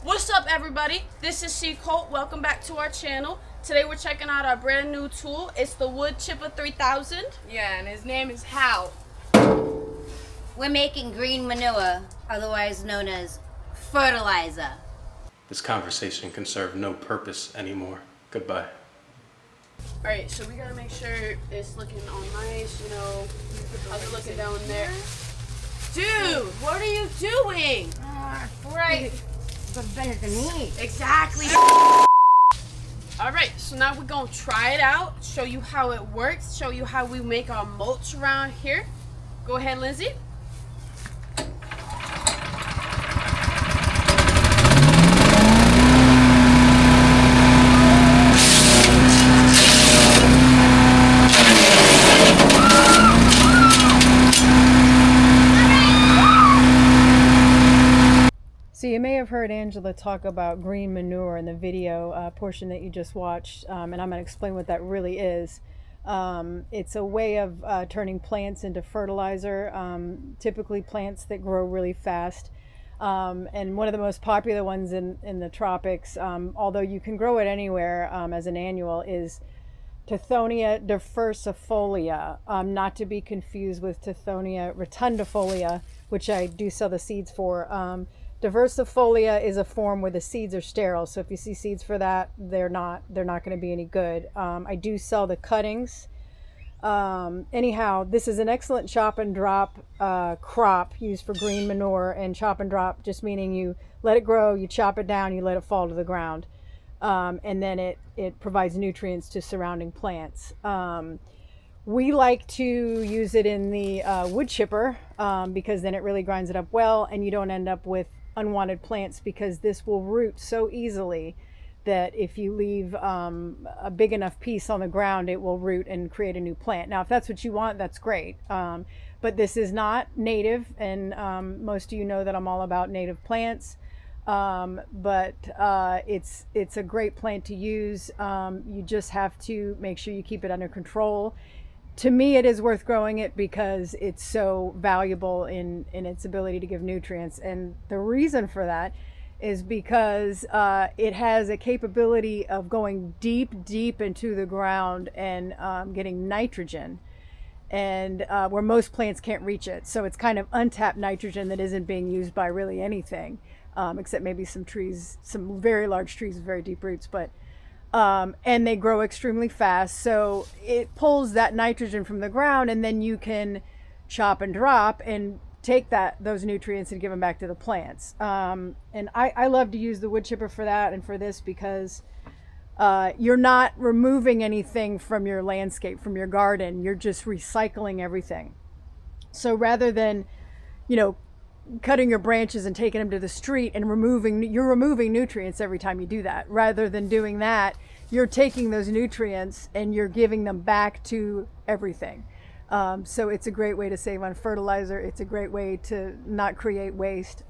What's up, everybody? This is Seedcult. Welcome back to our channel. Today we're checking out our brand new tool. It's the woodchipper 3000. Yeah, and his name is Hal. We're making green manure, otherwise known as fertilizer. This conversation can serve no purpose anymore. Goodbye. Alright, so we gotta make sure it's looking all nice, how's it looking down there? Dude, what are you doing? Right. But better than me. Exactly. Alright, so now we're gonna try it out, show you how it works, show you how we make our mulch around here. Go ahead, Lindsay. So you may have heard Angela talk about green manure in the video portion that you just watched, and I'm going to explain what that really is. It's a way of turning plants into fertilizer, typically plants that grow really fast. And one of the most popular ones in the tropics, although you can grow it anywhere as an annual, is Tithonia diversifolia, not to be confused with Tithonia rotundifolia, which I do sell the seeds for. Diversifolia is a form where the seeds are sterile, so if you see seeds for that, they're not going to be any good. I do sell the cuttings. Anyhow, this is an excellent chop and drop crop used for green manure, and chop and drop just meaning you let it grow, you chop it down, you let it fall to the ground, and then it provides nutrients to surrounding plants. We like to use it in the wood chipper because then it really grinds it up well, and you don't end up with unwanted plants, because this will root so easily that if you leave a big enough piece on the ground, it will root and create a new plant. Now, if that's what you want, that's great. But this is not native, and most of you know that I'm all about native plants. But it's a great plant to use. You just have to make sure you keep it under control. To me, it is worth growing it because it's so valuable in its ability to give nutrients. And the reason for that is because it has a capability of going deep into the ground and getting nitrogen, and where most plants can't reach it. So it's kind of untapped nitrogen that isn't being used by really anything, except maybe some trees, some very large trees with very deep roots. But and they grow extremely fast, so it pulls that nitrogen from the ground, and then you can chop and drop and take those nutrients and give them back to the plants. And I love to use the wood chipper for that and for this, because you're not removing anything from your landscape, from your garden. You're just recycling everything. So rather than cutting your branches and taking them to the street and you're removing nutrients every time you do that. Rather than doing that, you're taking those nutrients and you're giving them back to everything. So it's a great way to save on fertilizer. It's a great way to not create waste.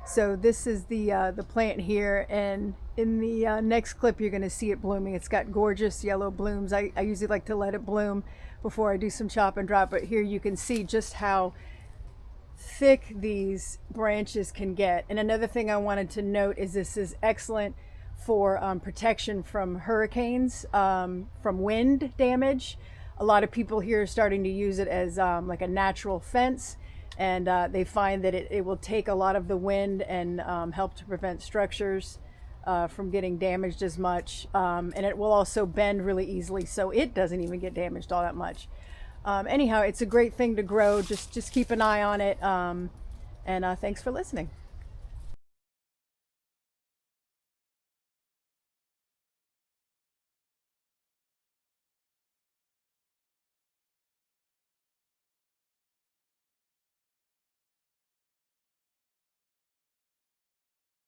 So this is the plant here, and in the next clip you're going to see it blooming. It's got gorgeous yellow blooms. I usually like to let it bloom before I do some chop and drop, but here you can see just how thick these branches can get. And another thing I wanted to note is this is excellent for protection from hurricanes, from wind damage. A lot of people here are starting to use it as like a natural fence, and they find that it will take a lot of the wind and help to prevent structures from getting damaged as much, and it will also bend really easily, so it doesn't even get damaged all that much. Anyhow, it's a great thing to grow. Just keep an eye on it, and thanks for listening.